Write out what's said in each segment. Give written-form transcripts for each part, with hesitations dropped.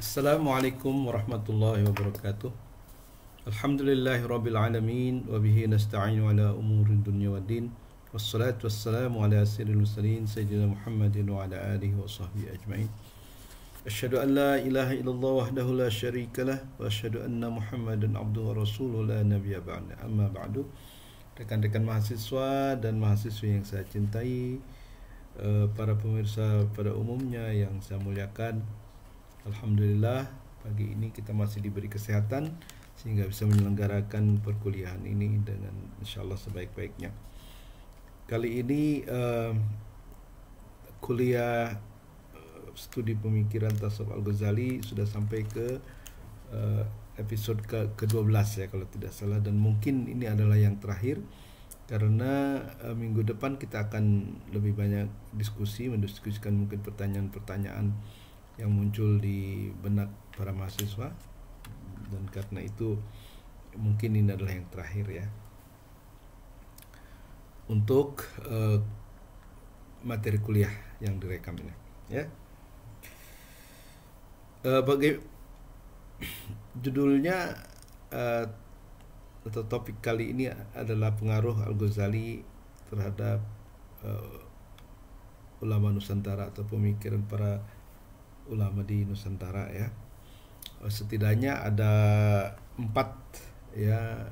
Assalamualaikum warahmatullahi wabarakatuh. Alhamdulillahi rabbil alamin wa bihi nasta'inu ala umuri dunya waddin. Wassalatu wassalamu ala sayyidil mursalin sayyidina Muhammadin wa ala alihi wa sahbihi ajma'in. Asyhadu an la ilaha illallah wahdahu la syarikalah wa asyhadu anna Muhammadan abduhu wa rasuluhu la nabiyya ba'da. Amma ba'du. Rekan-rekan mahasiswa dan mahasiswi yang saya cintai, para pemirsa pada umumnya yang saya muliakan, alhamdulillah pagi ini kita masih diberi kesehatan sehingga bisa menyelenggarakan perkuliahan ini dengan insyaallah sebaik-baiknya. Kali ini kuliah studi pemikiran Tasawuf Al-Ghazali sudah sampai ke episode ke-12 ya kalau tidak salah, dan mungkin ini adalah yang terakhir karena minggu depan kita akan lebih banyak mendiskusikan mungkin pertanyaan-pertanyaan yang muncul di benak para mahasiswa, dan karena itu mungkin ini adalah yang terakhir ya untuk materi kuliah yang direkam ini ya. Judulnya atau topik kali ini adalah pengaruh Al-Ghazali terhadap ulama Nusantara atau pemikiran para ulama di Nusantara ya. Setidaknya ada 4 ya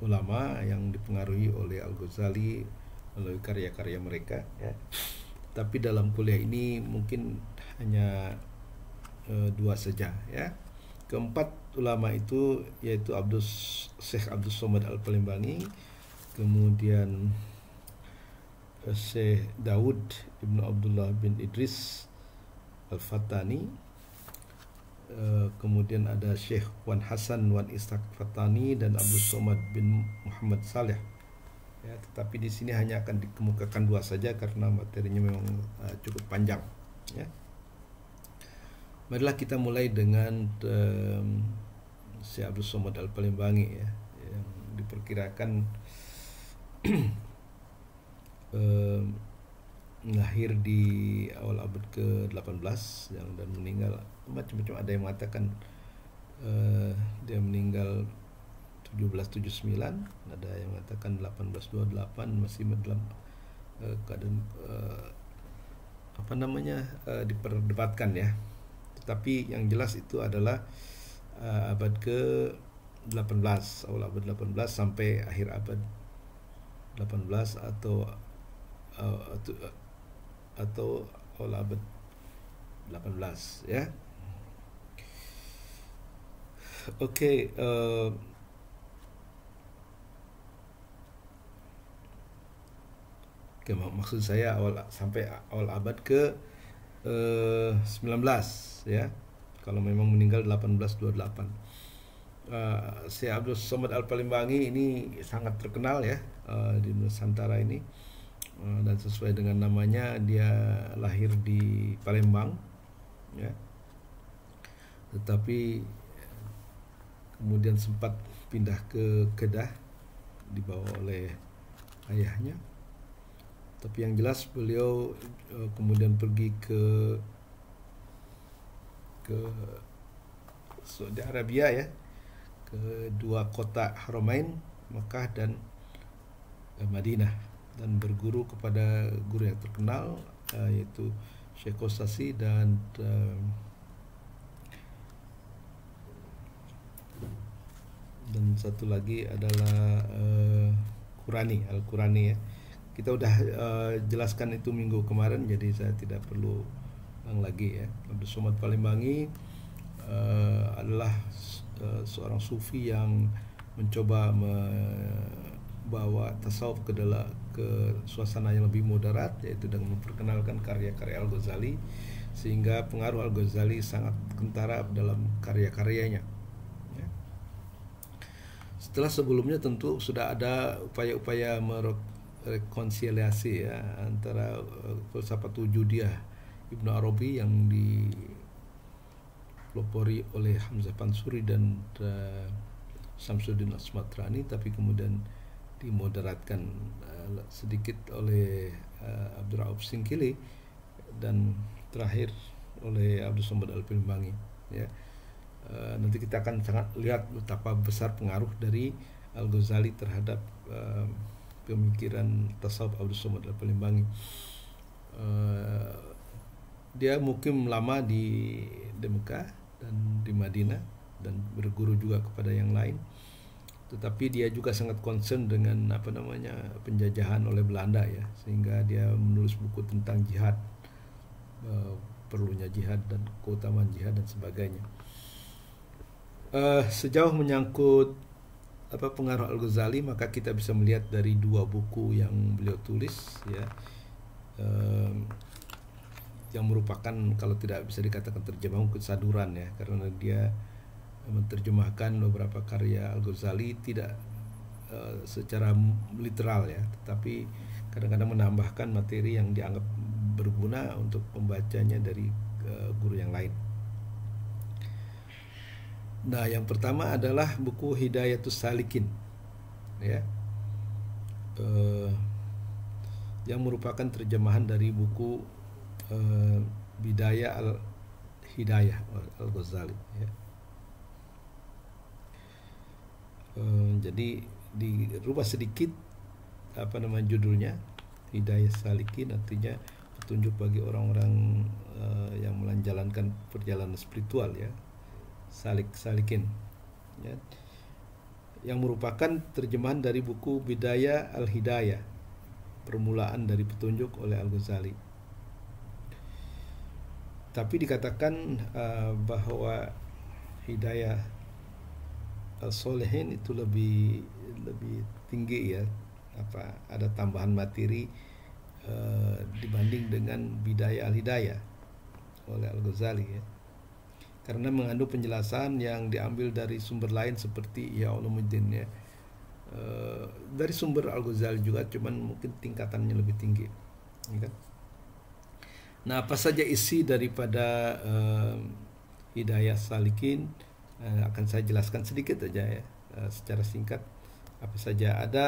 ulama yang dipengaruhi oleh Al-Ghazali melalui karya-karya mereka ya. Tapi dalam kuliah ini mungkin hanya 2 saja ya. Keempat ulama itu yaitu Syekh Abdus Somad Al-Palembang, kemudian Syekh Daud Ibnu Abdullah bin Idris Al-Fatani, kemudian ada Syekh Wan Hasan Wan Ishaq Fatani dan Abdus Somad bin Muhammad Saleh ya. Tetapi di sini hanya akan dikemukakan 2 saja karena materinya memang cukup panjang ya. Marilah kita mulai dengan Syekh Abdus Somad Al-Palembang ya, yang diperkirakan lahir di awal abad ke-18 dan meninggal macam-macam. Ada yang mengatakan dia meninggal 1779, ada yang mengatakan 1828, masih dalam keadaan diperdebatkan ya. Tetapi yang jelas itu adalah abad ke-18, awal abad 18 sampai akhir abad 18 atau awal abad 18 ya. Oke, maksud saya sampai awal abad ke 19 ya. Kalau memang meninggal 1828. Syekh Abdus Somad Al-Palembang ini sangat terkenal ya di Nusantara ini, dan sesuai dengan namanya dia lahir di Palembang ya. Tetapi kemudian sempat pindah ke Kedah dibawa oleh ayahnya. Tapi yang jelas beliau kemudian pergi ke Saudi Arabia ya, ke 2 kota Haramain, Makkah dan Madinah, dan berguru kepada guru yang terkenal yaitu Syekh Qosasi dan satu lagi adalah Al-Qurani ya. Kita udah jelaskan itu minggu kemarin, jadi saya tidak perlu ulang lagi ya. Abdus Somad Palembangi adalah seorang sufi yang mencoba membawa tasawuf ke suasana yang lebih moderat, yaitu dengan memperkenalkan karya-karya Al-Ghazali, sehingga pengaruh Al-Ghazali sangat kentara dalam karya-karyanya ya. Setelah sebelumnya tentu sudah ada upaya-upaya rekonsiliasi ya antara filsafat wujudiyah Ibnu Arabi yang dipelopori oleh Hamzah Pansuri dan Syamsuddin Asmatrani, tapi kemudian dimoderatkan sedikit oleh Abdurrauf Singkili, dan terakhir oleh Abdul Somad Al-Palembang ya. Nanti kita akan sangat lihat betapa besar pengaruh dari Al-Ghazali terhadap pemikiran tasawuf Abdul Somad Al-Palembang. Dia mukim lama di Mekah dan di Madinah dan berguru juga kepada yang lain. Tetapi dia juga sangat concern dengan penjajahan oleh Belanda ya, sehingga dia menulis buku tentang jihad, perlunya jihad dan keutamaan jihad dan sebagainya. Sejauh menyangkut pengaruh Al-Ghazali, maka kita bisa melihat dari dua buku yang beliau tulis ya, yang merupakan, kalau tidak bisa dikatakan terjemah, mungkin saduran ya, karena dia menerjemahkan beberapa karya Al-Ghazali tidak secara literal ya, tetapi kadang-kadang menambahkan materi yang dianggap berguna untuk pembacanya dari guru yang lain. Nah, yang pertama adalah buku Hidayatus Salikin ya, yang merupakan terjemahan dari buku Bidayah Al-Hidayah Al-Ghazali ya. Jadi dirubah sedikit judulnya, Hidayah Salikin, artinya petunjuk bagi orang-orang yang menjalankan perjalanan spiritual ya, salikin ya, yang merupakan terjemahan dari buku Bidayah Al-Hidayah, permulaan dari petunjuk oleh Al-Ghazali. Tapi dikatakan bahwa Hidayah Al-Solehin itu lebih tinggi ya, ada tambahan materi dibanding dengan Bidayah Al-Hidayah oleh Al-Ghazali ya, karena mengandung penjelasan yang diambil dari sumber lain seperti Ihya Ulumuddin ya, dari sumber Al-Ghazali juga, cuman mungkin tingkatannya lebih tinggi ya kan? Nah, apa saja isi daripada Hidayah Salikin akan saya jelaskan sedikit aja ya, secara singkat. Apa saja, ada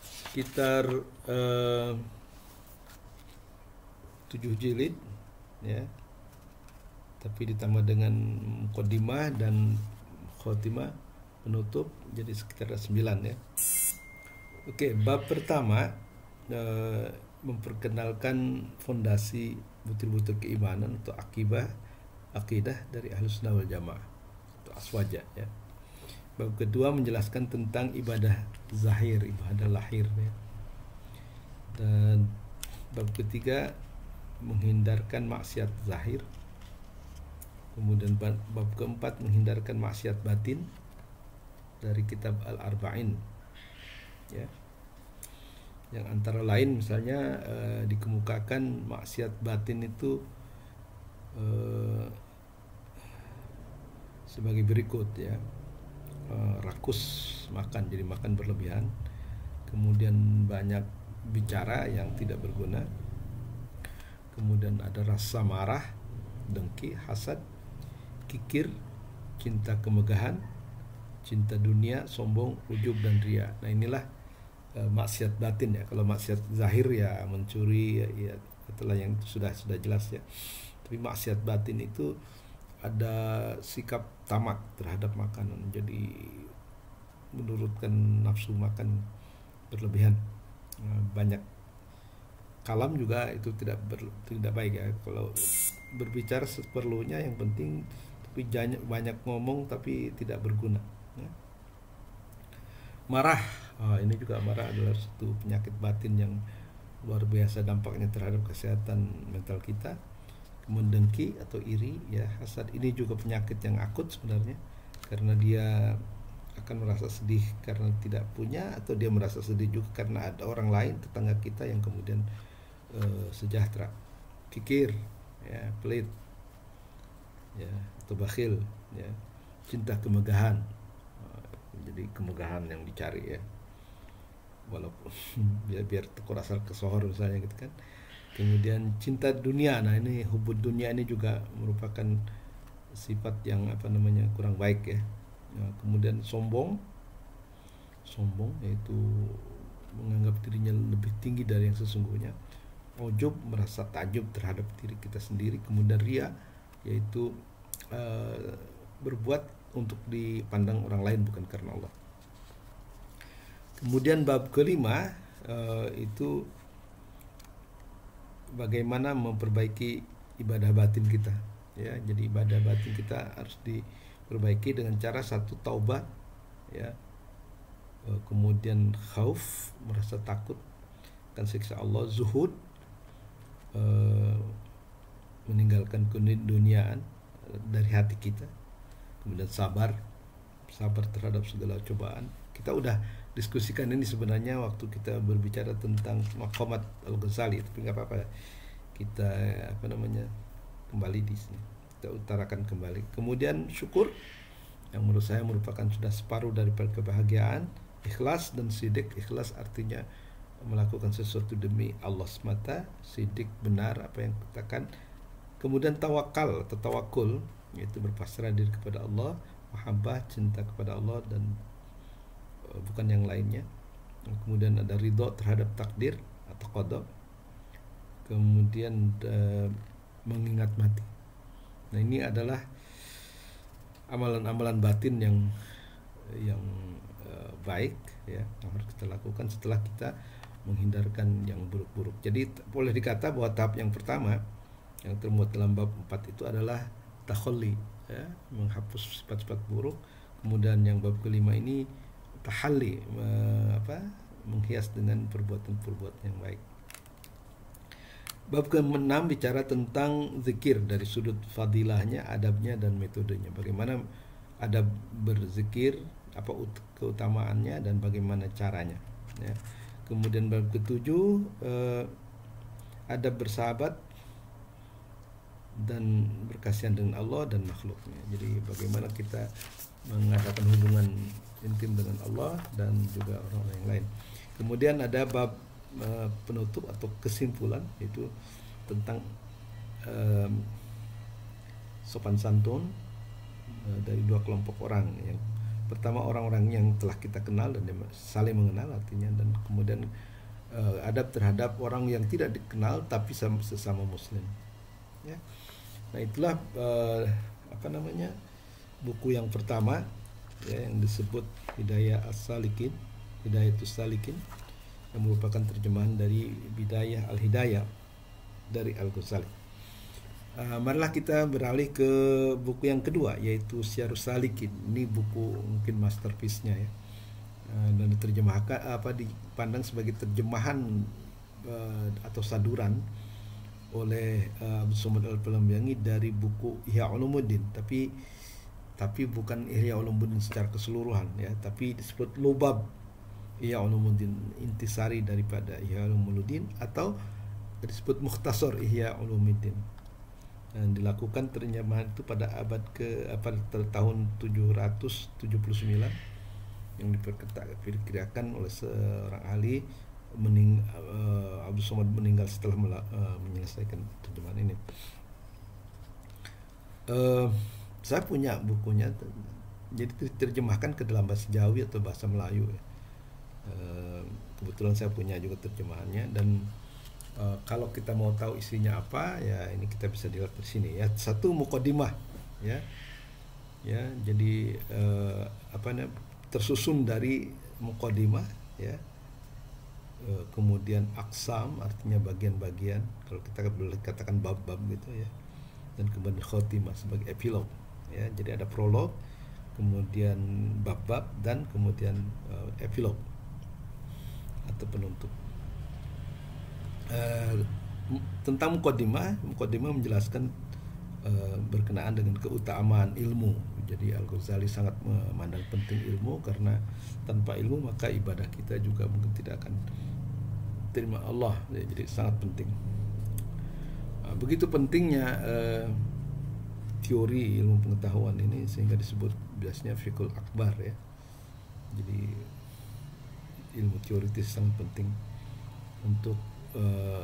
sekitar 7 jilid ya, tapi ditambah dengan muqaddimah dan khotimah penutup, jadi sekitar 9 ya. Oke, bab pertama memperkenalkan fondasi butir-butir keimanan atau akidah dari Ahlus Sunnah wal Jamaah atau aswaja ya. Bab kedua menjelaskan tentang ibadah zahir, ibadah lahir ya. Dan bab ketiga menghindarkan maksiat zahir. Kemudian bab keempat menghindarkan maksiat batin dari kitab Al-Arba'in ya. Yang antara lain misalnya dikemukakan maksiat batin itu sebagai berikut ya. Rakus, makan, jadi makan berlebihan, kemudian banyak bicara yang tidak berguna, kemudian ada rasa marah, dengki, hasad, kikir, cinta kemegahan, cinta dunia, sombong, ujub dan ria. Nah, inilah maksiat batin ya. Kalau maksiat zahir ya mencuri ya itulah yang sudah jelas ya. Tapi maksiat batin itu ada sikap tamak terhadap makanan, jadi menurutkan nafsu makan berlebihan, banyak kalam juga itu tidak baik ya. Kalau berbicara seperlunya yang penting, tapi banyak ngomong tapi tidak berguna ya. Marah, ini juga marah adalah satu penyakit batin yang luar biasa dampaknya terhadap kesehatan mental kita. Kemudian dengki atau iri ya, hasad, ini juga penyakit yang akut sebenarnya, karena dia akan merasa sedih karena tidak punya, atau dia merasa sedih juga karena ada orang lain, tetangga kita yang kemudian sejahtera. Kikir ya, pelit ya, atau bakhil ya, cinta kemegahan, jadi kemegahan yang dicari ya, walaupun biar terasa kesohor misalnya gitu kan. Kemudian cinta dunia, nah ini hubud dunia ini juga merupakan sifat yang kurang baik ya. Nah, kemudian sombong yaitu menganggap dirinya lebih tinggi dari yang sesungguhnya. ujub, merasa takjub terhadap diri kita sendiri. Kemudian ria, yaitu berbuat untuk dipandang orang lain bukan karena Allah. Kemudian bab kelima itu bagaimana memperbaiki ibadah batin kita, ya. Jadi ibadah batin kita harus diperbaiki dengan cara satu, taubat, ya. Kemudian khauf, merasa takut akan siksa Allah, zuhud, meninggalkan keduniaan dari hati kita. Kemudian sabar terhadap segala cobaan. Kita udah diskusikan ini sebenarnya waktu kita berbicara tentang Maqamat Al-Ghazali, tapi nggak apa-apa, kita kembali di sini, kita utarakan kembali. Kemudian syukur, yang menurut saya merupakan sudah separuh daripada kebahagiaan. Ikhlas dan sidik. Ikhlas artinya melakukan sesuatu demi Allah semata, sidik, benar apa yang katakan. Kemudian tawakal atau tawakul, yaitu berpasrah diri kepada Allah, mahabbah, cinta kepada Allah dan bukan yang lainnya. Kemudian ada ridho terhadap takdir atau qada. Kemudian mengingat mati. Nah, ini adalah amalan-amalan batin yang baik, ya, yang harus kita lakukan setelah kita menghindarkan yang buruk-buruk. Jadi boleh dikata bahwa tahap yang pertama yang termuat dalam bab 4 itu adalah takhalli, ya, menghapus sifat-sifat buruk. Kemudian yang bab kelima ini tahalli, menghias dengan perbuatan-perbuatan yang baik. Bab ke-6 bicara tentang zikir dari sudut fadilahnya, adabnya dan metodenya. Bagaimana adab berzikir, apa keutamaannya dan bagaimana caranya, ya. Kemudian bab ke-7 adab bersahabat dan berkasihan dengan Allah dan makhluknya. Jadi bagaimana kita mengadakan hubungan intim dengan Allah dan juga orang yang lain. Kemudian ada bab penutup atau kesimpulan, yaitu tentang sopan santun dari dua kelompok orang. Yang pertama orang-orang yang telah kita kenal dan saling mengenal artinya, dan kemudian adab terhadap orang yang tidak dikenal tapi sesama muslim, ya. Nah, itulah buku yang pertama, ya, yang disebut Hidayatus Salikin, yang merupakan terjemahan dari Bidayah Al-Hidayah dari Al-Ghazali. Marilah kita beralih ke buku yang kedua, yaitu Syarus Salikin. Ini buku mungkin masterpiece-nya, ya, dan diterjemahkan dipandang sebagai terjemahan atau saduran oleh Abdul Somad Al-Palembang dari buku Ihya Ulumuddin, tapi bukan Ihya Ulumuddin secara keseluruhan, ya, tapi disebut Lubab Ihya Ulumuddin, intisari daripada Ihya Ulumuddin, atau disebut Mukhtasar Ihya Ulumuddin. Dan dilakukan terjemahan itu pada tahun 779, yang diperkirakan oleh seorang ahli. Abdul Somad meninggal setelah menyelesaikan terjemahan ini. Saya punya bukunya, jadi diterjemahkan ke dalam bahasa Jawi atau bahasa Melayu, ya. Kebetulan saya punya juga terjemahannya, dan kalau kita mau tahu isinya apa, ya ini kita bisa dilihat di sini, ya. Satu, muqaddimah, ya, jadi tersusun dari muqaddimah, ya. Kemudian aksam artinya bagian-bagian, kalau kita boleh katakan bab-bab gitu, ya, dan kemudian khotimah sebagai epilog, ya. Jadi ada prolog, kemudian bab-bab, dan kemudian epilog atau penutup. Tentang muqaddimah menjelaskan berkenaan dengan keutamaan ilmu. Jadi Al-Ghazali sangat memandang penting ilmu, karena tanpa ilmu maka ibadah kita juga mungkin tidak akan terima Allah, ya. Jadi sangat penting. Begitu pentingnya teori ilmu pengetahuan ini, sehingga disebut biasanya fiqhul akbar, ya. Jadi ilmu teoritis sangat penting untuk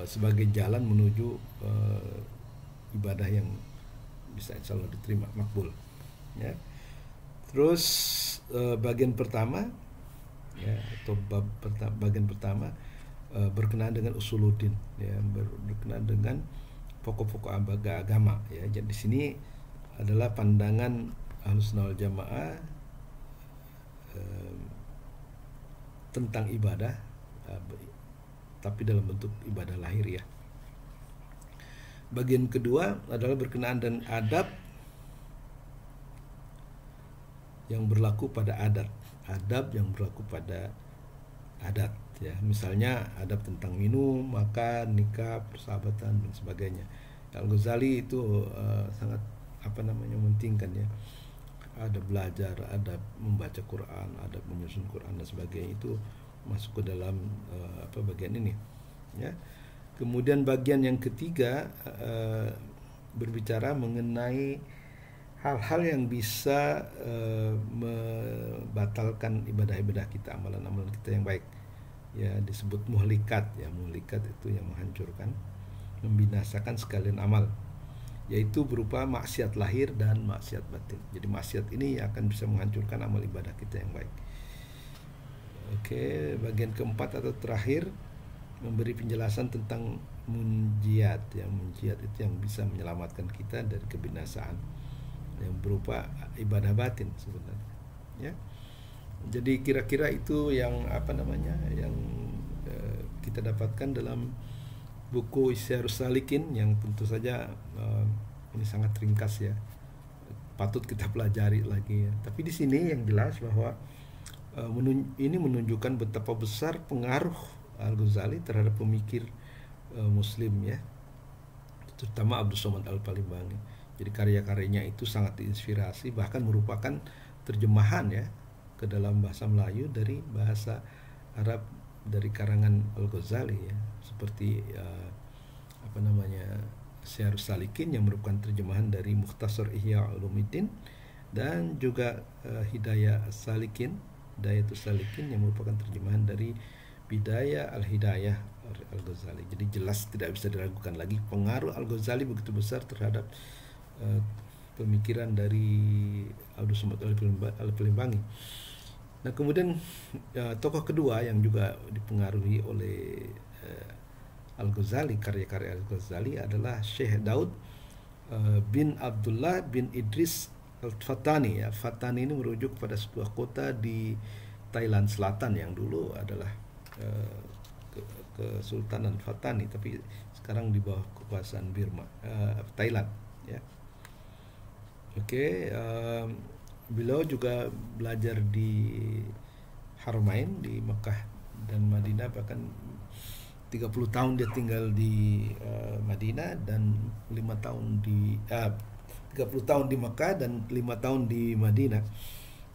sebagai jalan menuju ibadah yang bisa insya Allah diterima, makbul, ya. Terus bagian pertama, ya, atau bagian pertama berkenaan dengan usuluddin, ya, berkenaan dengan pokok-pokok agama, ya. Jadi di sini adalah pandangan Ahlussunnah wal Jamaah tentang ibadah, tapi dalam bentuk ibadah lahir, ya. Bagian kedua adalah berkenaan dengan adab yang berlaku pada adat, adab yang berlaku pada adat, ya. Misalnya adab tentang minum, makan, nikah, persahabatan dan sebagainya. Al-Ghazali itu sangat mementingkan, ya. Adab belajar, adab membaca Quran, adab menyusun Quran dan sebagainya, itu masuk ke dalam bagian ini, ya. Kemudian bagian yang ketiga berbicara mengenai hal-hal yang bisa membatalkan ibadah-ibadah kita, amalan-amalan kita yang baik, ya, disebut muhlikat, ya. Muhlikat itu yang menghancurkan, membinasakan sekalian amal, yaitu berupa maksiat lahir dan maksiat batin. Jadi maksiat ini akan bisa menghancurkan amal ibadah kita yang baik. Oke, bagian keempat atau terakhir memberi penjelasan tentang munjiat, ya. Munjiat itu yang bisa menyelamatkan kita dari kebinasaan, yang berupa ibadah batin sebenarnya, ya. Jadi kira-kira itu yang yang kita dapatkan dalam buku Isyarus Salikin, yang tentu saja ini sangat ringkas, ya, patut kita pelajari lagi, ya. Tapi di sini yang jelas bahwa ini menunjukkan betapa besar pengaruh Al-Ghazali terhadap pemikir Muslim, ya, terutama Abdus Somad Al-Palembang. Jadi karya-karyanya itu sangat diinspirasi, bahkan merupakan terjemahan, ya, ke dalam bahasa Melayu dari bahasa Arab dari karangan Al-Ghazali, ya. Seperti Isyarus Salikin yang merupakan terjemahan dari Mukhtasar Ihya Ulumuddin, dan juga Hidayah Salikin, Hidayatus Salikin yang merupakan terjemahan dari Bidayah Al-Hidayah Al-Ghazali. Jadi jelas tidak bisa diragukan lagi pengaruh Al-Ghazali begitu besar terhadap pemikiran dari Abdus Somad Al-Palembangi. Nah, kemudian tokoh kedua yang juga dipengaruhi oleh Al-Ghazali, karya-karya Al-Ghazali, adalah Syekh Daud bin Abdullah bin Idris Al-Fatani, ya. Fatani ini merujuk pada sebuah kota di Thailand Selatan yang dulu adalah Kesultanan Fatani, tapi sekarang di bawah kekuasaan Burma, Thailand, ya. Oke, beliau juga belajar di Haramain di Mekah dan Madinah, bahkan 30 tahun dia tinggal di Madinah dan 5 tahun di 30 tahun di Mekah dan 5 tahun di Madinah,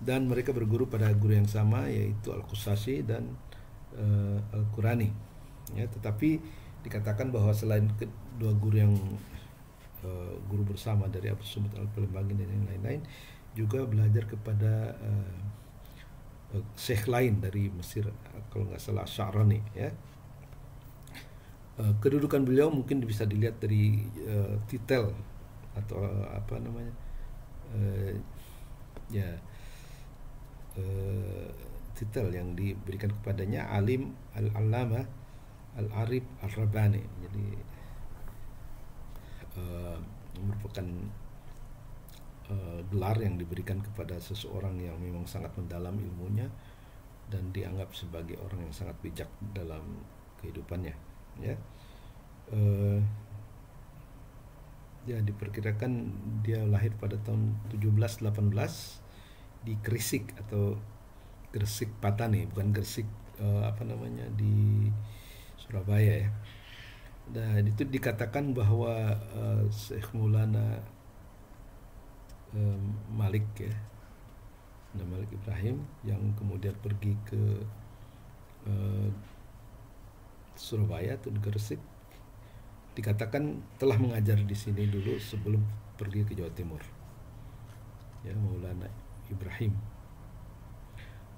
dan mereka berguru pada guru yang sama, yaitu Al-Qusasi dan Al-Qurani, ya. Tetapi dikatakan bahwa selain kedua guru yang guru bersama dari Abdus Somad Al-Palembangi dan yang lain-lain, juga belajar kepada syekh lain dari Mesir, kalau nggak salah Sya'rani, ya. Kedudukan beliau mungkin bisa dilihat dari titel atau titel yang diberikan kepadanya, Alim Al-Allamah Al-Arif Al-Rabbani. Jadi merupakan gelar yang diberikan kepada seseorang yang memang sangat mendalam ilmunya dan dianggap sebagai orang yang sangat bijak dalam kehidupannya, ya. Ya, diperkirakan dia lahir pada tahun 1718 di Gresik atau Gresik Patani, bukan Gresik di Surabaya, ya. Dan itu dikatakan bahwa Syekh Maulana Malik, ya, Malik Ibrahim, yang kemudian pergi ke Surabaya atau Gresik, dikatakan telah mengajar di sini dulu sebelum pergi ke Jawa Timur, ya, Maulana Ibrahim,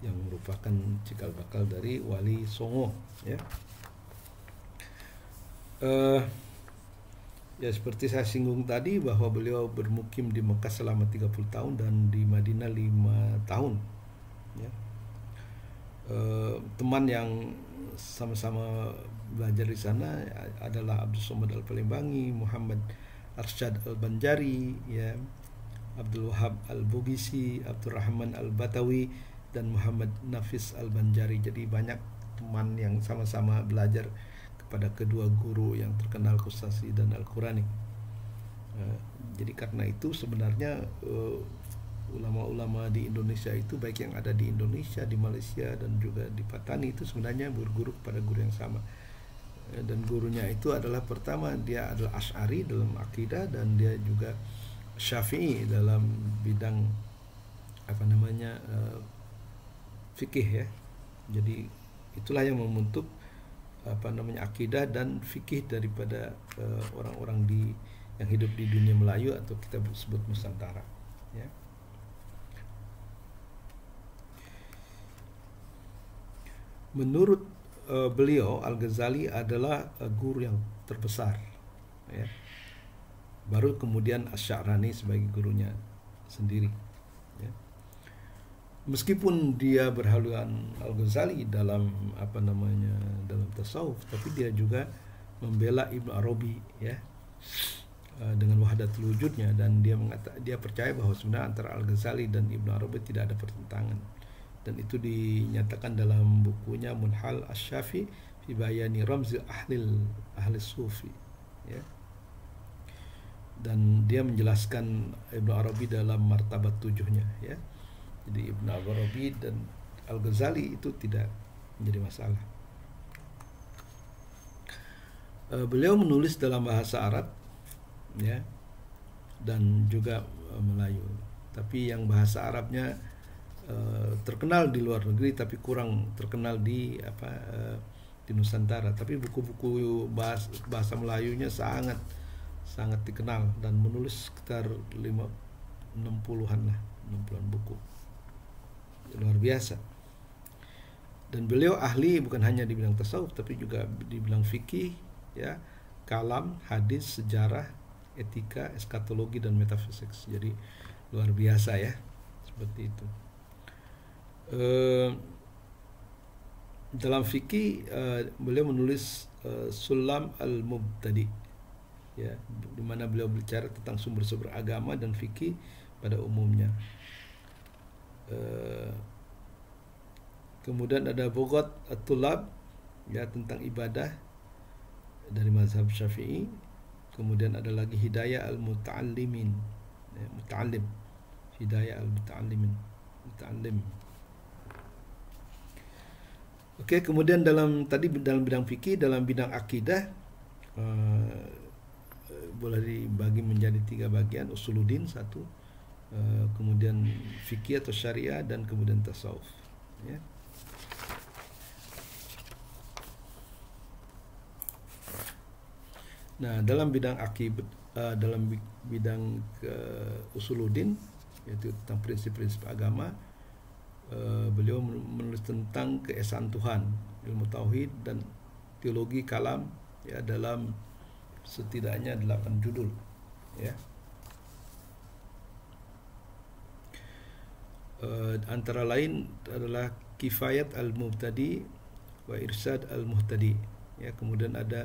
yang merupakan cikal bakal dari Wali Songo, ya. Ya, seperti saya singgung tadi bahwa beliau bermukim di Mekah selama 30 tahun dan di Madinah 5 tahun, ya. Teman yang sama-sama belajar di sana adalah Abdul Somad Al-Palembang, Muhammad Arsyad Al-Banjari, ya, Abdul Wahab Al-Bugisi, Abdul Rahman Al-Batawi, dan Muhammad Nafis Al-Banjari. Jadi banyak teman yang sama-sama belajar kepada kedua guru yang terkenal Qustasi dan Al-Qurani. Jadi karena itu sebenarnya ulama-ulama di Indonesia itu, baik yang ada di Indonesia, di Malaysia, dan juga di Patani, itu sebenarnya berguru kepada guru yang sama. Dan gurunya itu adalah, pertama dia adalah Asy'ari dalam akidah, dan dia juga Syafi'i dalam bidang fikih, ya. Jadi itulah yang membentuk akidah dan fikih daripada orang-orang yang hidup di dunia Melayu atau kita sebut Nusantara, ya. Menurut beliau, Al-Ghazali adalah guru yang terbesar, ya. Baru kemudian Asy-Sya'rani sebagai gurunya sendiri, ya. Meskipun dia berhaluan Al-Ghazali dalam dalam tasawuf, tapi dia juga membela Ibnu Arabi, ya, dengan wahdatul wujudnya, dan dia percaya bahwa sebenarnya antara Al-Ghazali dan Ibnu Arabi tidak ada pertentangan, dan itu dinyatakan dalam bukunya Munhal Asy-Syafi fi Bayani Ramzi Ahli Sufi, ya. Dan dia menjelaskan Ibnu Arabi dalam martabat 7-nya, ya. Jadi Ibnu Arabi dan Al-Ghazali itu tidak menjadi masalah. Beliau menulis dalam bahasa Arab, ya, dan juga Melayu. Tapi yang bahasa Arabnya terkenal di luar negeri, tapi kurang terkenal di Nusantara. Tapi buku-buku bahasa Melayunya sangat dikenal, dan menulis sekitar 60-an buku. Luar biasa. Dan beliau ahli bukan hanya di bidang tasawuf, tapi juga di bidang fikih, ya, kalam, hadis, sejarah, etika, eskatologi, dan metafisik. Jadi luar biasa, ya, seperti itu. Dalam fikih beliau menulis Sulam Al-Mubtadi, ya, di mana beliau bicara tentang sumber-sumber agama dan fikih pada umumnya. Kemudian ada Bughat At-Tullab, ya, tentang ibadah dari mazhab Syafi'i. Kemudian ada lagi Hidayah Al-Muta'allimin, ya, muta'allim, Hidayah Al-Muta'allimin, muta'allim. Oke, kemudian dalam bidang fikih, dalam bidang akidah boleh dibagi menjadi 3 bagian: usuluddin 1, kemudian fikih atau syariah, dan kemudian tasawuf, ya. Nah, dalam bidang usuluddin, yaitu tentang prinsip-prinsip agama, beliau menulis tentang keesaan Tuhan, ilmu tauhid, dan teologi kalam, ya, dalam setidaknya 8 judul, ya. Antara lain adalah Kifayat Al-Mubtadi wa Irsyad Al-Muhtadi, ya. Kemudian ada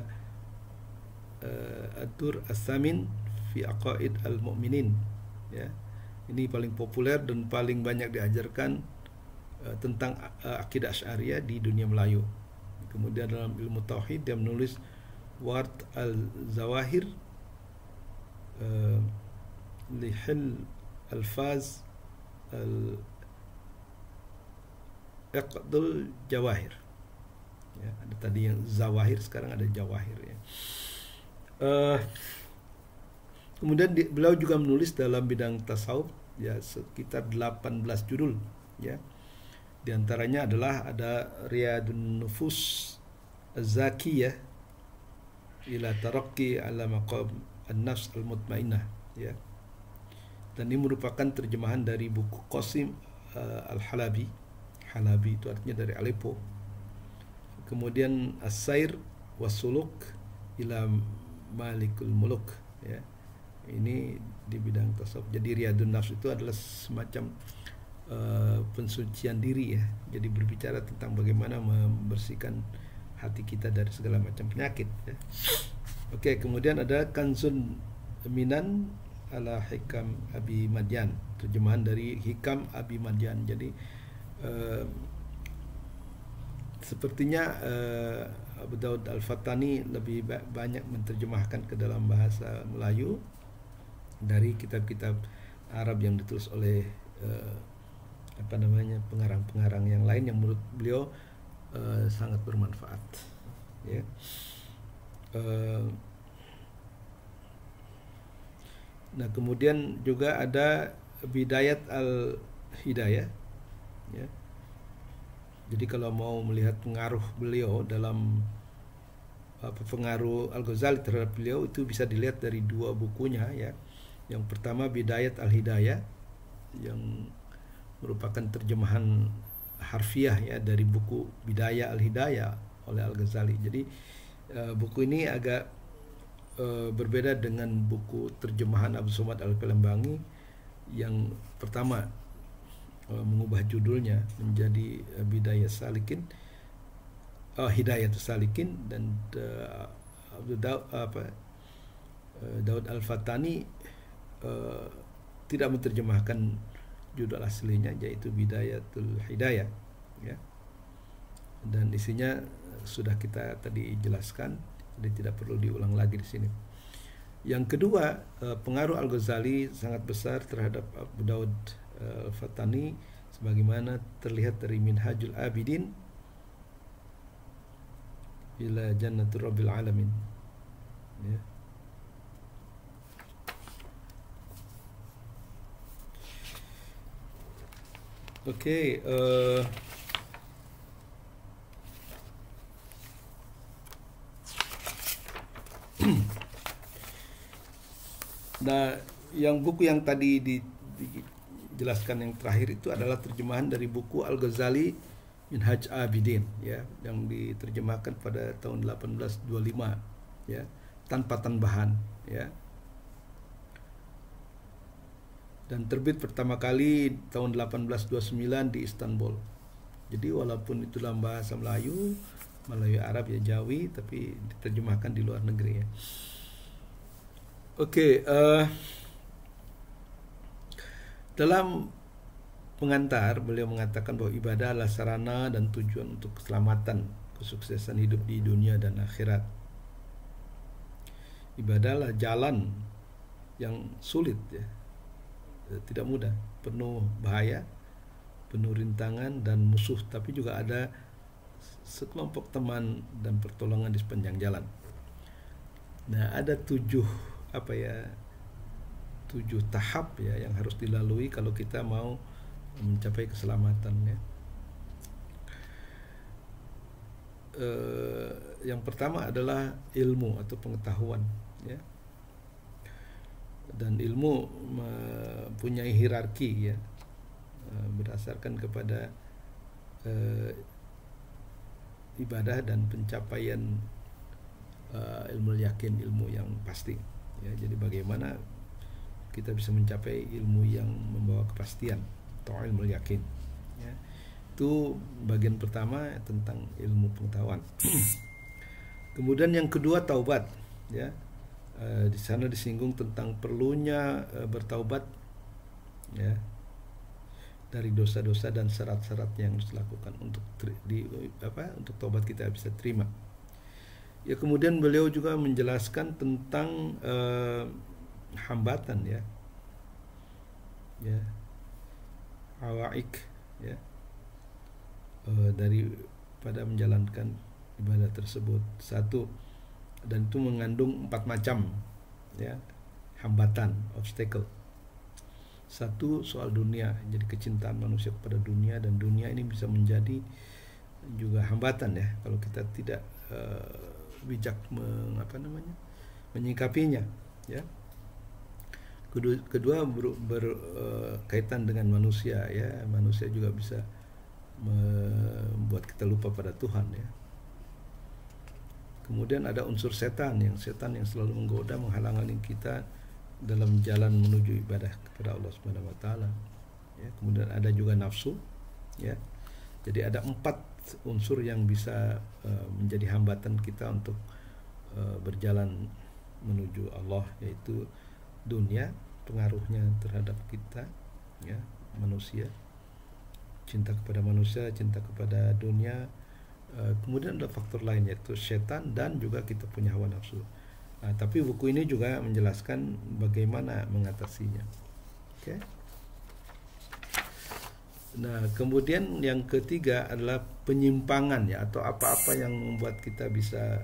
Ad-Dur As-Samin fi Aqaid Al-Mu'minin, ya. Ini paling populer dan paling banyak diajarkan tentang akidah Asy'ariyah di dunia Melayu. Kemudian dalam ilmu tauhid dia menulis Ward Al-Zawahir, Lihil Al-Faz Al-Iqdul Jawahir, ya. Ada tadi yang Zawahir, sekarang ada Jawahir, ya. Kemudian beliau juga menulis dalam bidang tasawuf, ya, sekitar 18 judul, ya. Di antaranya adalah ada Riyadun Nufus Az-Zakiyah ila Taraqqi ala Maqam An-Nafs Al-Mutmainnah, ya. Dan ini merupakan terjemahan dari buku Qasim Al-Halabi. Halabi itu artinya dari Aleppo. Kemudian As-Sair Was-Suluk ila Malikul Muluk, ya. Ini di bidang tasawuf. Jadi Riyadun Nafs itu adalah semacam pensucian diri, ya. Jadi berbicara tentang bagaimana membersihkan hati kita dari segala macam penyakit ya. Oke, kemudian ada Kanzun Minan ala Hikam Abi Madyan, terjemahan dari Hikam Abi Madyan. Jadi sepertinya Abu Daud Al-Fattani lebih banyak menerjemahkan ke dalam bahasa Melayu dari kitab-kitab Arab yang ditulis oleh pengarang-pengarang yang lain yang menurut beliau sangat bermanfaat ya. Nah, kemudian juga ada Bidayat Al-Hidayah ya. Jadi kalau mau melihat pengaruh beliau dalam pengaruh Al-Ghazali terhadap beliau, itu bisa dilihat dari dua bukunya ya. Yang pertama Bidayat Al-Hidayah yang merupakan terjemahan harfiah ya dari buku Bidayah Al-Hidayah oleh Al-Ghazali. Jadi buku ini agak berbeda dengan buku terjemahan Abu Somad Al-Palembanghi yang pertama mengubah judulnya menjadi Bidayah Salikin, Hidayat Salikin, dan Daud Al-Fattani tidak menerjemahkan judul aslinya, yaitu Bidayatul Hidayah ya. Dan isinya sudah kita tadi jelaskan, jadi tidak perlu diulang lagi di sini. Yang kedua, pengaruh Al-Ghazali sangat besar terhadap Abu Daud Al-Fattani sebagaimana terlihat dari Minhajul Abidin ila Jannatul Rabbil Alamin ya. Oke, nah, yang buku yang tadi dijelaskan yang terakhir itu adalah terjemahan dari buku Al-Ghazali Minhaj Abidin ya, yang diterjemahkan pada tahun 1825 ya, tanpa tambahan ya. Dan terbit pertama kali tahun 1829 di Istanbul. Jadi walaupun itu dalam bahasa Melayu Arab ya, Jawi, tapi diterjemahkan di luar negeri ya. Oke, dalam pengantar beliau mengatakan bahwa ibadah adalah sarana dan tujuan untuk keselamatan, kesuksesan hidup di dunia dan akhirat. Ibadah adalah jalan yang sulit ya, tidak mudah, penuh bahaya, penuh rintangan dan musuh, tapi juga ada sekelompok teman dan pertolongan di sepanjang jalan. Nah, ada 7 tahap ya yang harus dilalui kalau kita mau mencapai keselamatan ya. Yang pertama adalah ilmu atau pengetahuan ya. Dan ilmu mempunyai hierarki ya, berdasarkan kepada ibadah dan pencapaian ilmu yakin, ilmu yang pasti ya. Jadi bagaimana kita bisa mencapai ilmu yang membawa kepastian atau ilmu yakin ya. Itu bagian pertama tentang ilmu pengetahuan. Kemudian yang kedua taubat ya. Di sana disinggung tentang perlunya bertaubat ya dari dosa-dosa dan syarat-syarat yang harus dilakukan untuk untuk taubat kita bisa terima. Ya, kemudian beliau juga menjelaskan tentang hambatan ya. Ya. Awaik ya. Daripada menjalankan ibadah tersebut. Satu, dan itu mengandung 4 macam ya hambatan, obstacle. Satu, soal dunia, jadi kecintaan manusia kepada dunia, dan dunia ini bisa menjadi juga hambatan ya kalau kita tidak bijak menyikapinya ya. Kedua berkaitan dengan manusia ya, manusia juga bisa membuat kita lupa pada Tuhan ya. Kemudian ada unsur setan yang selalu menggoda, menghalang-halangi kita dalam jalan menuju ibadah kepada Allah Subhanahu wa taala. Ya, kemudian ada juga nafsu ya. Jadi ada 4 unsur yang bisa menjadi hambatan kita untuk berjalan menuju Allah, yaitu dunia, pengaruhnya terhadap kita, ya, manusia, cinta kepada manusia, cinta kepada dunia. Kemudian ada faktor lain, yaitu setan dan juga kita punya hawa nafsu. Tapi buku ini juga menjelaskan bagaimana mengatasinya. Oke. Nah, kemudian yang ketiga adalah penyimpangan, ya, atau apa-apa yang membuat kita bisa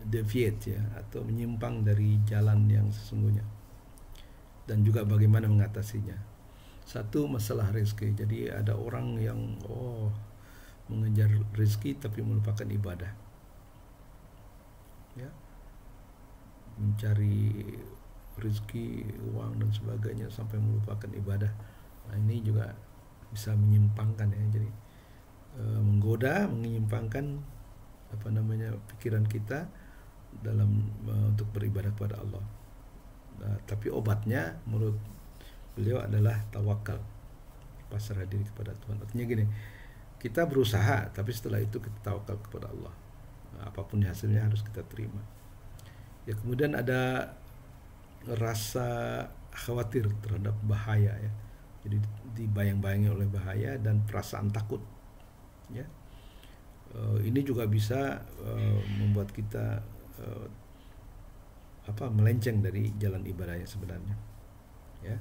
deviate, ya, atau menyimpang dari jalan yang sesungguhnya, dan juga bagaimana mengatasinya. Satu, masalah rezeki. Jadi ada orang yang mengejar rezeki tapi melupakan ibadah, ya, mencari rezeki, uang dan sebagainya sampai melupakan ibadah. Nah, ini juga bisa menyimpangkan, ya. Jadi menggoda, menyimpangkan pikiran kita dalam untuk beribadah kepada Allah. Tapi obatnya menurut beliau adalah tawakal, pasrah diri kepada Tuhan. Artinya gini, kita berusaha, tapi setelah itu kita tawakal kepada Allah. Apapun hasilnya harus kita terima. Ya, kemudian ada rasa khawatir terhadap bahaya, ya. Jadi dibayang-bayangi oleh bahaya dan perasaan takut, ya. Ini juga bisa membuat kita melenceng dari jalan ibadah yang sebenarnya, ya.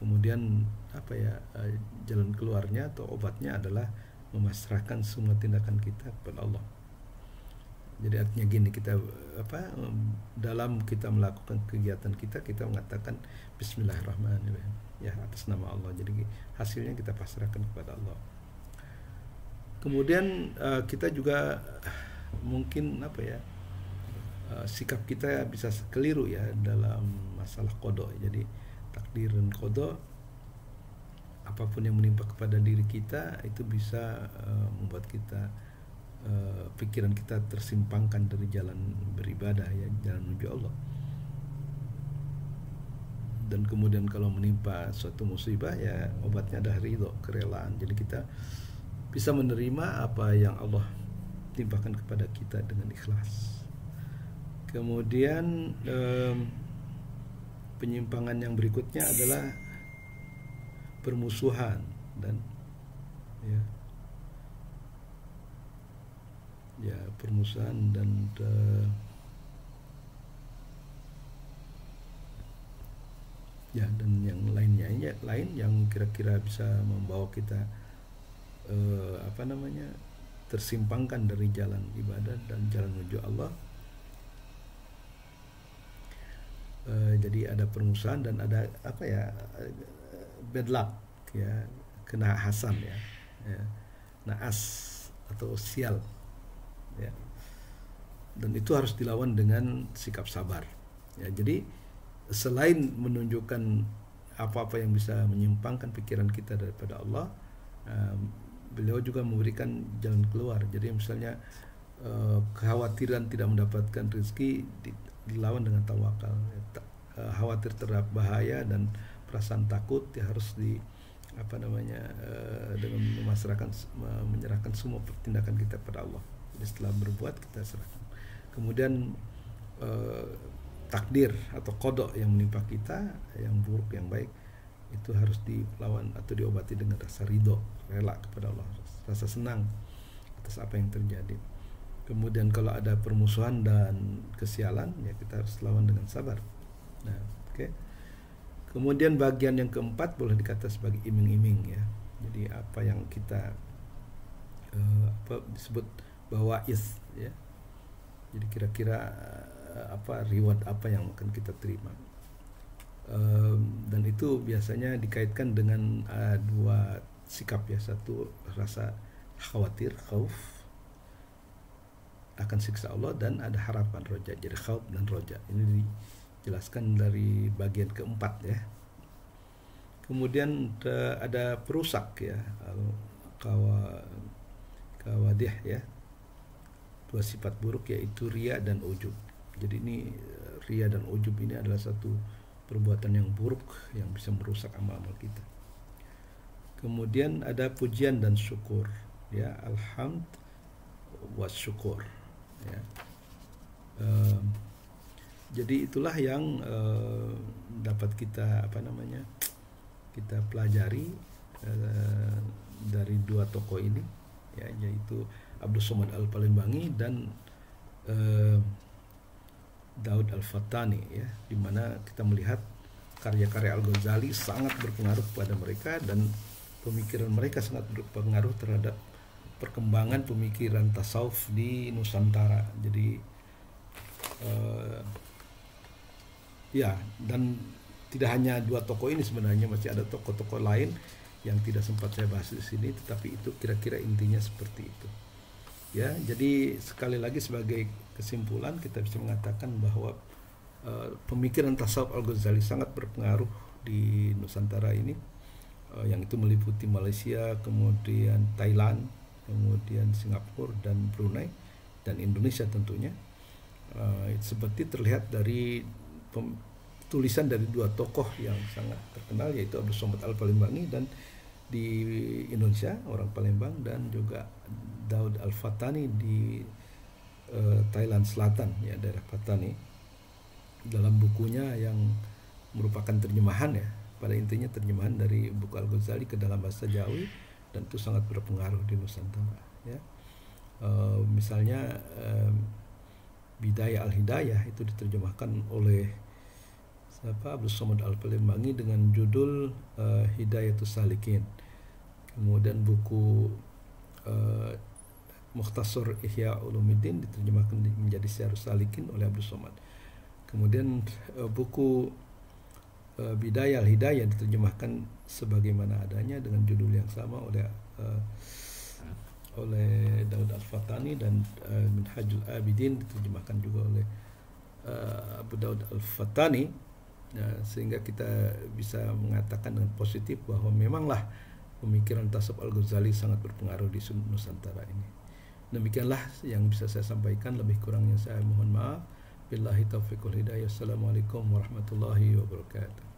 Kemudian jalan keluarnya atau obatnya adalah memasrahkan semua tindakan kita kepada Allah. Jadi artinya gini, kita dalam kita melakukan kegiatan kita mengatakan Bismillahirrahmanirrahim, ya, atas nama Allah. Jadi hasilnya kita pasrahkan kepada Allah. Kemudian kita juga mungkin sikap kita bisa keliru, ya, dalam masalah qada. Jadi takdir dan qada, apapun yang menimpa kepada diri kita itu bisa membuat kita pikiran kita tersimpangkan dari jalan beribadah, ya, jalan menuju Allah. Dan kemudian kalau menimpa suatu musibah, ya, obatnya adalah ridho, kerelaan. Jadi kita bisa menerima apa yang Allah timpakan kepada kita dengan ikhlas. Kemudian penyimpangan yang berikutnya adalah permusuhan dan permusuhan dan dan yang lainnya, lain yang kira-kira bisa membawa kita tersimpangkan dari jalan ibadah dan jalan menuju Allah. Jadi ada permusuhan dan ada bad luck, ya, kenahasan, ya, naas atau sial, ya. Dan itu harus dilawan dengan sikap sabar, ya. Jadi selain menunjukkan apa-apa yang bisa menyimpangkan pikiran kita daripada Allah, beliau juga memberikan jalan keluar. Jadi misalnya kekhawatiran tidak mendapatkan rezeki dilawan dengan tawakal, ya. Khawatir terhadap bahaya dan perasaan takut, ya, harus dengan menyerahkan semua tindakan kita pada Allah. Jadi setelah berbuat kita serahkan. Kemudian takdir atau qada yang menimpa kita, yang buruk yang baik, itu harus dilawan atau diobati dengan rasa ridho, rela kepada Allah, rasa senang atas apa yang terjadi. Kemudian kalau ada permusuhan dan kesialan, ya, kita harus lawan dengan sabar. Nah, oke. Kemudian bagian yang keempat boleh dikata sebagai iming-iming, ya. Jadi apa yang kita disebut bawais, ya. Jadi kira-kira reward apa yang akan kita terima. Dan itu biasanya dikaitkan dengan dua sikap, ya. Satu, rasa khawatir, khauf akan siksa Allah, dan ada harapan, roja. Jadi khauf dan roja ini dijelaskan dari bagian keempat, ya. Kemudian ada perusak, ya, kawadih, ya, dua sifat buruk, yaitu ria dan ujub. Jadi ini ria dan ujub ini adalah satu perbuatan yang buruk yang bisa merusak amal-amal kita. Kemudian ada pujian dan syukur, ya, alhamd wa syukur, ya. Jadi itulah yang dapat kita kita pelajari dari dua tokoh ini, ya, yaitu Abdus Somad Al-Palembang dan Daud Al-Fattani, ya, di mana kita melihat karya-karya Al-Ghazali sangat berpengaruh kepada mereka dan pemikiran mereka sangat berpengaruh terhadap perkembangan pemikiran tasawuf di Nusantara. Jadi ya, dan tidak hanya dua tokoh ini, sebenarnya masih ada tokoh-tokoh lain yang tidak sempat saya bahas di sini, tetapi itu kira-kira intinya seperti itu. Ya, jadi sekali lagi sebagai kesimpulan kita bisa mengatakan bahwa pemikiran tasawuf Al-Ghazali sangat berpengaruh di Nusantara ini, yang itu meliputi Malaysia, kemudian Thailand, kemudian Singapura dan Brunei dan Indonesia tentunya. Seperti terlihat dari tulisan dari dua tokoh yang sangat terkenal, yaitu Abdus Somad Al-Palembang dan di Indonesia orang Palembang, dan juga Daud Al-Fattani di Thailand Selatan, ya, daerah Patani, dalam bukunya yang merupakan terjemahan, ya, pada intinya terjemahan dari buku Al-Ghazali ke dalam bahasa Jawi, dan itu sangat berpengaruh di Nusantara, ya. Misalnya Bidayah Al-Hidayah itu diterjemahkan oleh Abdus Somad Al-Palembang dengan judul Hidayatus Salikin. Kemudian buku Mukhtasar Ihya Ulumuddin diterjemahkan menjadi Syiarus Salikin oleh Abdus Somad. Kemudian buku Bidayah Al-Hidayah diterjemahkan sebagaimana adanya dengan judul yang sama oleh Daud Al-Fattani, dan Minhajul Abidin diterjemahkan juga oleh Abu Daud Al-Fattani. Sehingga kita bisa mengatakan dengan positif bahwa memanglah pemikiran tasawuf Al-Ghazali sangat berpengaruh di Nusantara ini. Demikianlah yang bisa saya sampaikan, lebih kurangnya saya mohon maaf. Billahi taufiq wal hidayah. Assalamualaikum warahmatullahi wabarakatuh.